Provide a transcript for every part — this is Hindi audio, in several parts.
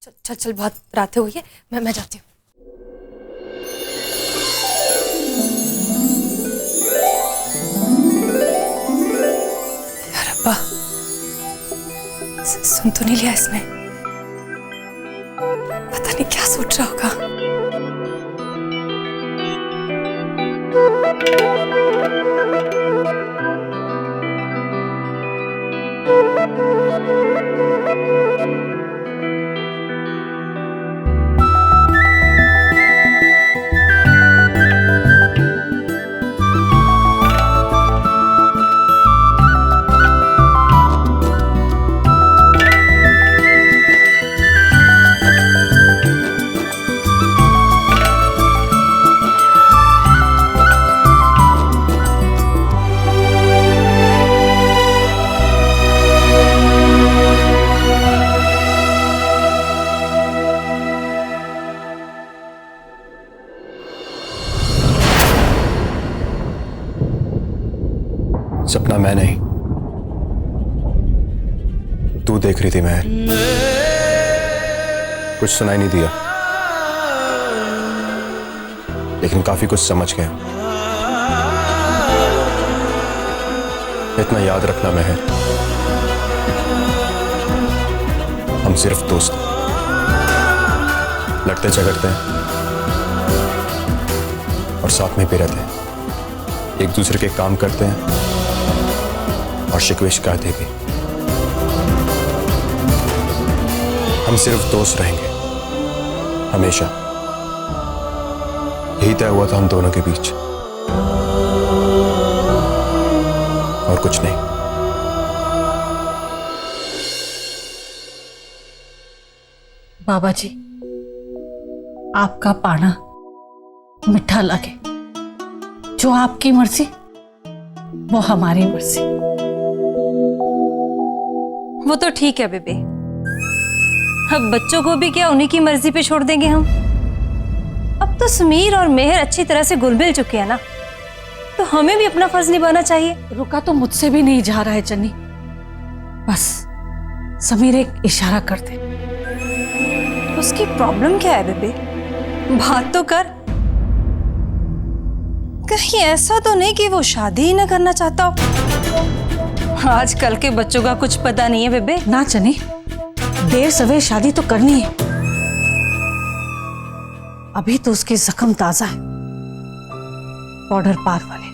चल चल चल, बहुत रात हुई है, मैं जाती हूँ। यार अब्बा, सुन तो नहीं लिया इसने? पता नहीं क्या सोच रहा होगा। सपना मैं नहीं, तू देख रही थी महर। कुछ सुनाई नहीं दिया, लेकिन काफी कुछ समझ गया। इतना याद रखना महर, हम सिर्फ दोस्त हैं, लड़ते झगड़ते हैं और साथ में भी रहते हैं, एक दूसरे के काम करते हैं और शिकवे शिकायतें भी। हम सिर्फ दोस्त रहेंगे हमेशा, यही तय हुआ था हम दोनों के बीच, और कुछ नहीं। बाबा जी, आपका पाना मीठा लगे। जो आपकी मर्जी वो हमारी मर्जी। वो तो ठीक है बेबे, अब बच्चों को भी क्या उन्हीं की मर्जी पे छोड़ देंगे हम? अब तो समीर और मेहर अच्छी तरह से घुल मिल चुके हैं ना, तो हमें भी अपना फर्ज निभाना चाहिए। रुका तो मुझसे भी नहीं जा रहा है चन्नी, बस समीर एक इशारा कर दे। उसकी प्रॉब्लम क्या है बेबे? बात तो कर। कहीं ऐसा तो नहीं कि वो शादी ही ना करना चाहता हो? आजकल के बच्चों का कुछ पता नहीं है बेबे। ना चन्नी, देर सवेर शादी तो करनी है। अभी तो उसके जख्म ताजा है, बॉर्डर पार वाले,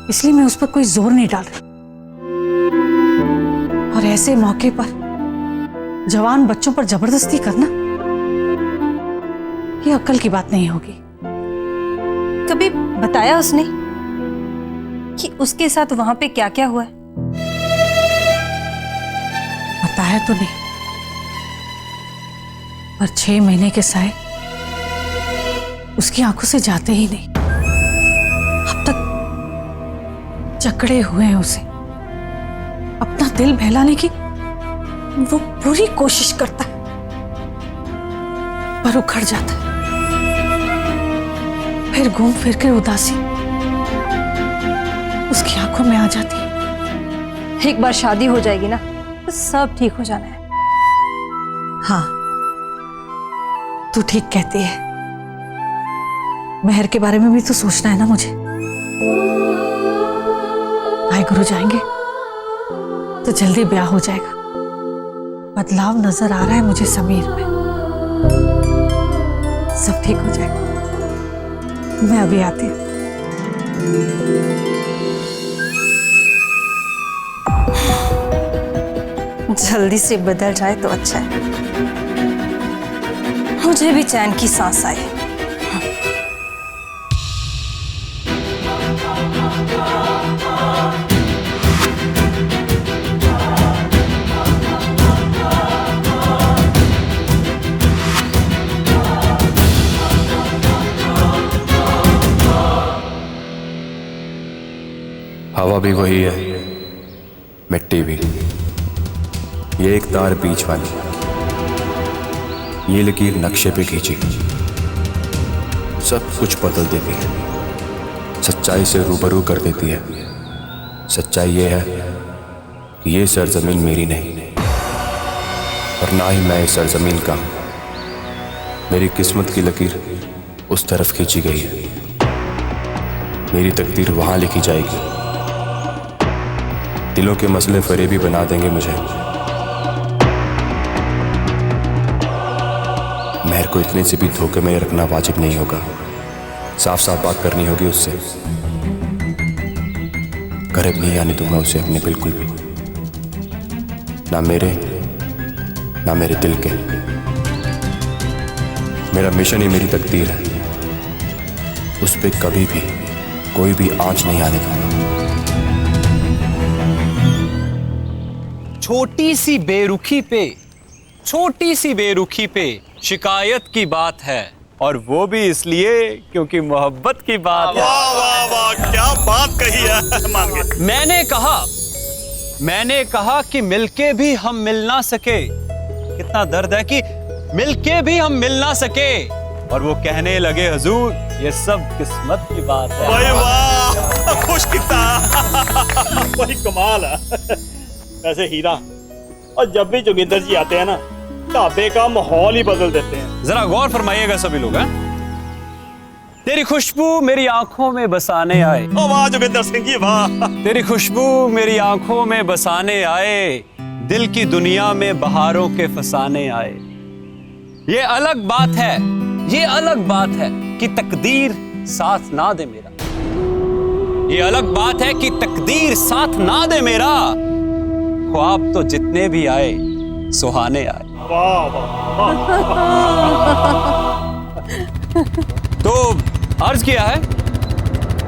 इसलिए मैं उस पर कोई जोर नहीं डाल रही। और ऐसे मौके पर जवान बच्चों पर जबरदस्ती करना, ये अक्ल की बात नहीं होगी। कभी बताया उसने कि उसके साथ वहां पे क्या क्या हुआ है? बताया तो नहीं, पर 6 महीने के साए उसकी आंखों से जाते ही नहीं। अब तक जकड़े हुए हैं उसे। अपना दिल बहलाने की वो पूरी कोशिश करता है, पर उखड़ जाता है। फिर घूम फिर कर उदासी उसकी आंखों में आ जाती है। एक बार शादी हो जाएगी ना तो सब ठीक हो जाना है। हाँ, तू ठीक कहती है। मेहर के बारे में भी तो सोचना है ना मुझे। भाई गुरु जाएंगे तो जल्दी ब्याह हो जाएगा। बदलाव नजर आ रहा है मुझे समीर में। सब ठीक हो जाएगा। मैं अभी आती हूँ। जल्दी से बदल जाए तो अच्छा है, मुझे भी चैन की सांस आए। हवा भी वही है, मिट्टी भी। ये एक तार बीच वाली, ये लकीर नक्शे पे खींची, सब कुछ बदल देती है, सच्चाई से रूबरू कर देती है। सच्चाई ये है कि ये सरजमीन मेरी नहीं, और ना ही मैं इस सरजमीन का। मेरी किस्मत की लकीर उस तरफ खींची गई है। मेरी तकदीर वहां लिखी जाएगी। दिलों के मसले फरेबी बना देंगे मुझे। महर को इतने से भी धोखे में रखना वाजिब नहीं होगा। साफ साफ बात करनी होगी उससे। करीब नहीं आने दूंगा उसे अपने, बिल्कुल भी। ना मेरे दिल के। मेरा मिशन ही मेरी तकदीर है। उस पे कभी भी कोई भी आंच नहीं आने दूंगा। छोटी सी बेरुखी पे शिकायत की बात है, और वो भी इसलिए क्योंकि मोहब्बत की बात है। वाह वाह वाह, क्या बात कही है। मान गए। मैंने कहा कि मिलके भी हम मिल ना सके। कितना दर्द है कि मिलके भी हम मिल ना सके, और वो कहने लगे हुजूर ये सब किस्मत की बात है। भाई वाह, खुश कितना। वही कमाल है। वैसे हीरा, और जब भी जोगिंदर जी आते हैं ना, ढाबे का माहौल ही बदल देते हैं। जरा गौर फरमाइएगा सभी लोग। हैं? तेरी खुशबू मेरी आंखों में बसाने आए। ओ वाह जोगिंदर सिंह जी वाह। तेरी खुशबू मेरी आंखों में बसाने आए, दिल की दुनिया में बहारों के फसाने आए। ये अलग बात है कि तकदीर साथ ना दे मेरा। ये अलग बात है कि तकदीर साथ ना दे मेरा। ख्वाब तो जितने भी आए सुहाने आए। वाह वाह। तो अर्ज किया है,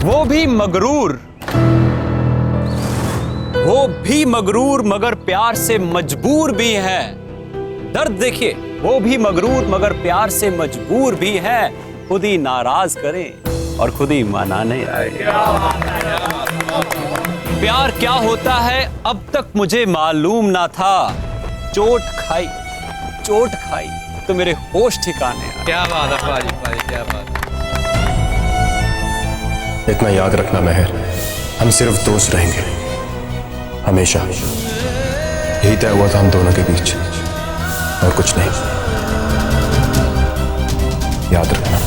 वो भी मगरूर मगर प्यार से मजबूर भी है। दर्द देखिए, वो भी मगरूर मगर प्यार से मजबूर भी है। खुद ही नाराज करें और खुद ही मनाने आए। प्यार क्या होता है अब तक मुझे मालूम ना था। चोट खाई तो मेरे होश ठिकाने आए। क्या बात है पाजी, क्या बात है। इतना याद रखना महर, हम सिर्फ दोस्त रहेंगे हमेशा। यही तय हुआ था हम दोनों के बीच, और कुछ नहीं। याद रखना।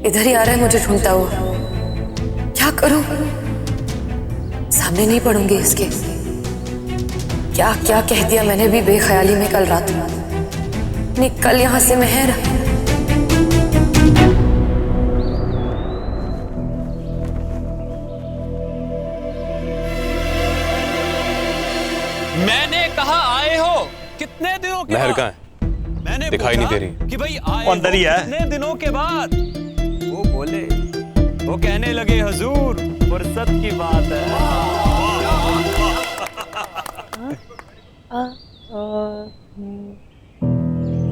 इधर ही आ रहा है मुझे ढूंढता हुआ। क्या करूं? सामने नहीं पड़ूंगी इसके। क्या क्या कह दिया मैंने भी बेख्याली में कल रात। निकल यहां से महर। मैंने कहा आए हो कितने दिनों के महर बाद? कहाँ है? मैंने दिखाई नहीं पूछा दे रही। कि भाई आए वो अंदर ही हो है। कितने दिनों के बाद? वो बोले, वो कहने लगे हुजूर फुर्सत की बात है।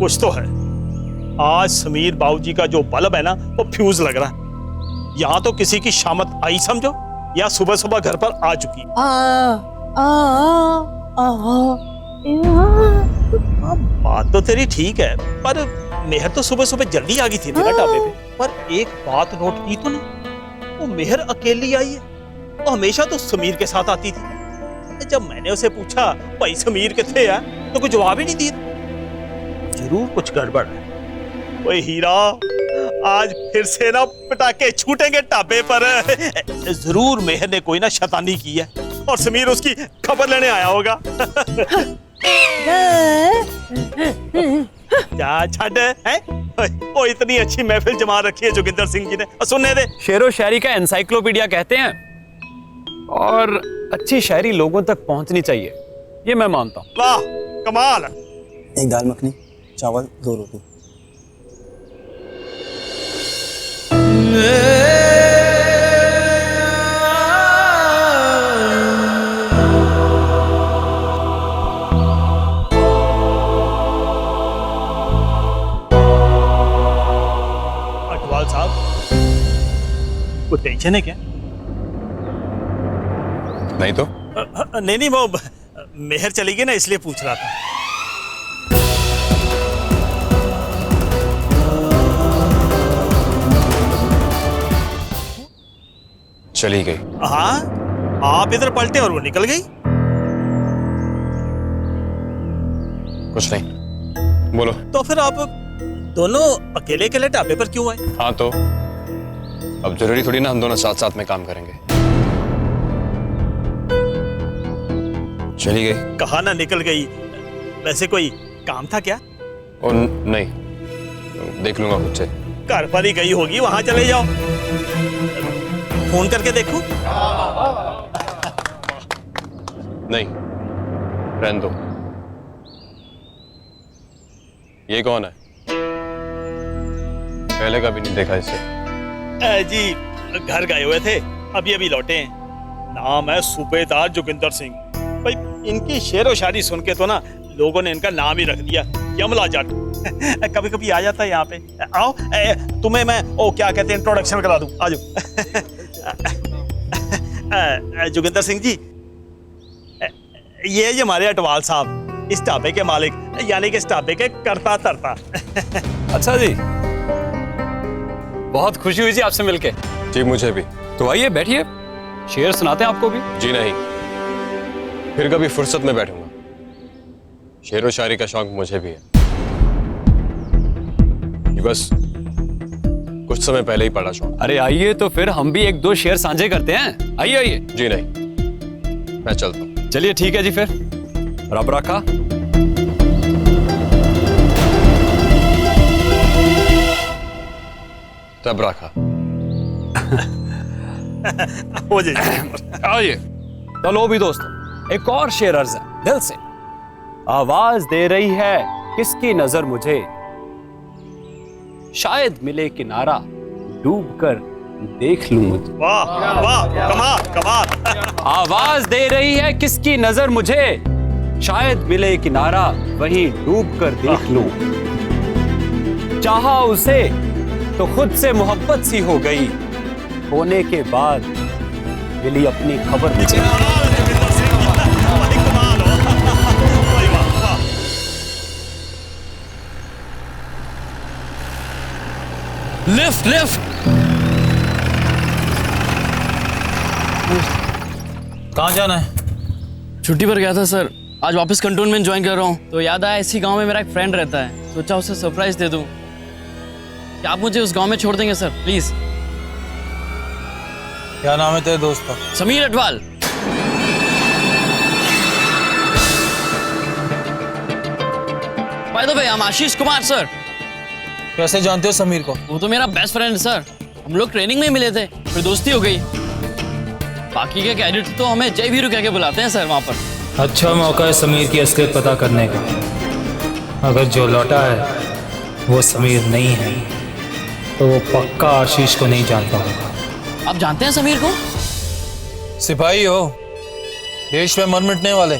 कुछ तो है। आज समीर बाबूजी का जो बल्ब है ना, वो फ्यूज लग रहा है। यहाँ तो किसी की शामत आई समझो, या सुबह सुबह घर पर आ चुकी। बात तो तेरी ठीक है, पर मेहर तो सुबह सुबह जल्दी आ गई थी ना ढाबे पे। पर एक बात नोट की तो ना, वो मेहर अकेली आई है। वो हमेशा तो समीर के साथ आती थी। जब मैंने उसे पूछा भाई समीर कितने है, तो कुछ जवाब ही नहीं दिया। जरूर कुछ गड़बड़ है। ओए हीरा, आज फिर से ना पटाखे छूटेंगे ढाबे पर। जरूर मेहर ने कोई ना शैतानी की है, और समीर उसकी खबर लेने आया होगा। क्या छड़ है? ओ इतनी अच्छी महफिल जमा रखी है जोगिंदर सिंह जी ने। सुनने दे। शेरो शायरी का एनसाइक्लोपीडिया कहते हैं, और अच्छी शायरी लोगों तक पहुंचनी चाहिए, ये मैं मानता हूं। वाह कमाल। एक दाल मखनी, चावल, 2 रोटी। अटवाल साहब, कोई टेंशन है क्या? नहीं तो नहीं, वो मेहर चली गई ना, इसलिए पूछ रहा था। चली गई। हाँ, आप इधर पलटे और वो निकल गई। कुछ नहीं, बोलो। तो फिर आप दोनों अकेले अकेले ढाबे पर क्यों आए? हाँ तो अब जरूरी थोड़ी ना हम दोनों साथ साथ में काम करेंगे। चली गई। कहा ना निकल गई। वैसे कोई काम था क्या? और नहीं, देख लूंगा खुद से। घर पर ही गई होगी, वहां चले जाओ। फोन करके देखो। नहीं, रहने दो। ये कौन है? पहले कभी नहीं देखा इसे। जी घर गए हुए थे, अभी लौटे हैं। नाम है सूबेदार जोगिंदर सिंह। भाई इनकी शेर व शायरी सुन के तो ना लोगों ने इनका नाम ही रख दिया यमला जट। कभी कभी आ जाता है यहाँ पे। आओ तुम्हें मैं क्या कहते हैं इंट्रोडक्शन करा दूं। आ जाओ। जोगिंदर सिंह जी, ये हमारे अटवाल साहब, इस ढाबे के मालिक, यानी कि इस ढाबे के करता धरता। अच्छा जी, बहुत खुशी हुई जी आपसे मिलके। जी मुझे भी। तो आइए बैठिए, शेर सुनाते हैं आपको भी। जी नहीं, फिर कभी फुर्सत में बैठूंगा। शेर व शायरी का शौक मुझे भी है, ये बस कुछ समय पहले ही पड़ा शौक। अरे आइए तो फिर हम भी एक दो शेर साझे करते हैं। आइए आइए। जी नहीं, मैं चलता हूँ। चलिए ठीक है जी, फिर रब रखा। तब रखा। हो जाए। आइए तो लो भी दोस्तों, एक और शेर अर्ज है दिल से। आवाज दे रही है किसकी नजर मुझे, शायद मिले किनारा डूब कर देख लूं मुझे। वाह वाह, कमाल कमाल। आवाज दे रही है किसकी नजर मुझे, शायद मिले किनारा वहीं डूब कर देख लूं। चाहा उसे तो खुद से मोहब्बत सी हो गई, होने के बाद मिली अपनी खबर मुझे। Lift lift. कहाँ जाना है? छुट्टी पर गया था सर, आज वापस कंटोनमेंट ज्वाइन कर रहा हूँ। तो याद आया इसी गांव में मेरा एक फ्रेंड रहता है, सोचा उसे सरप्राइज दे दूं। क्या आप मुझे उस गांव में छोड़ देंगे सर प्लीज? क्या नाम है तेरे दोस्त का? Sameer Atwal. By the way, I am Ashish Kumar sir. कैसे जानते हो समीर को? वो तो मेरा बेस्ट फ्रेंड सर, हम लोग ट्रेनिंग में मिले थे, फिर दोस्ती हो गई। बाकी के कैडेट तो हमें जय वीरू कह के बुलाते हैं सर वहाँ पर। अच्छा मौका है समीर की असलियत पता करने का। अगर जो लौटा है वो समीर नहीं है तो वो पक्का आशीष को नहीं जानता होगा। आप जानते हैं समीर को? सिपाही हो, देश में मर मिटने वाले।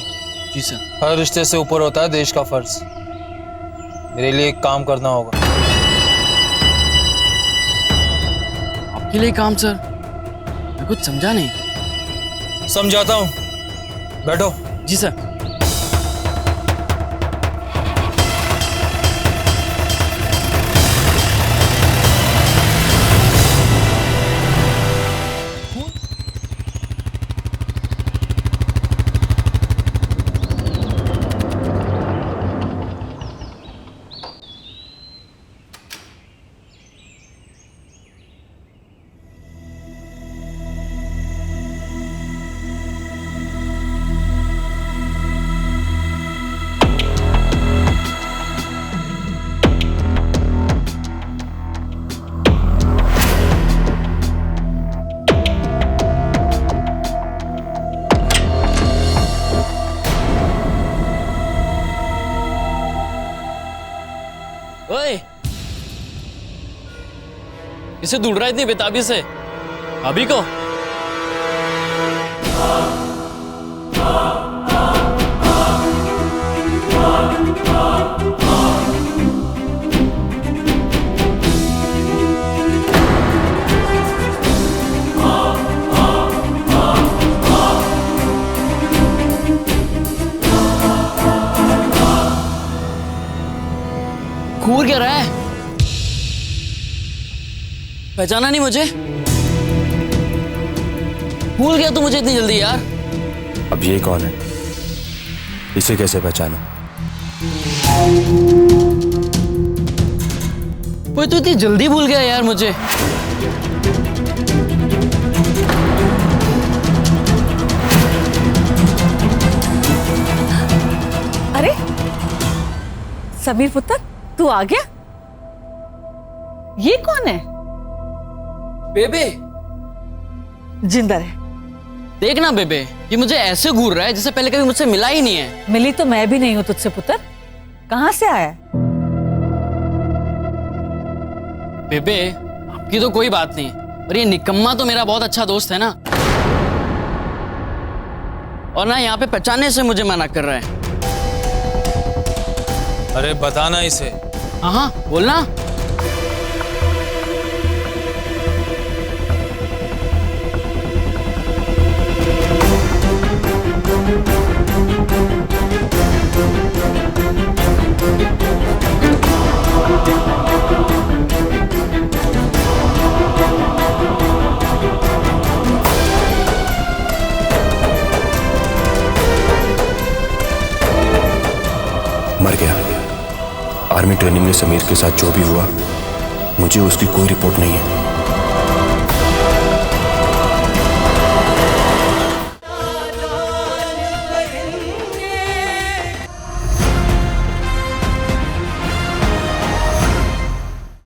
जी सर। हर रिश्ते से ऊपर होता है देश का फर्ज। मेरे लिए एक काम करना होगा। आपके लिए काम सर? मैं कुछ समझा नहीं। समझाता हूँ, बैठो। जी सर। ओए, इसे ढूंढ रहा है इतनी बेताबी से? अभी को घूर क्या रहा है? पहचाना नहीं मुझे? भूल गया तू मुझे इतनी जल्दी यार? अब ये कौन है? इसे कैसे पहचानूं? वो तो इतनी जल्दी भूल गया यार मुझे। अरे समीर पुत्र, तू आ गया? ये कौन है? बेबे, जिंदर है। देखना बेबे, ये मुझे ऐसे घूर रहा है जैसे पहले कभी मुझसे मिला ही नहीं है। मिली तो मैं भी नहीं हूं तुझसे पुत्र। कहां से आया? बेबे, आपकी तो कोई बात नहीं, पर ये निकम्मा तो मेरा बहुत अच्छा दोस्त है ना, और ना यहाँ पे पहचानने से मुझे मना कर रहा है। अरे बताना इसे। हाँ हाँ, बोलना। मर गया। आर्मी ट्रेनिंग में समीर के साथ जो भी हुआ, मुझे उसकी कोई रिपोर्ट नहीं है।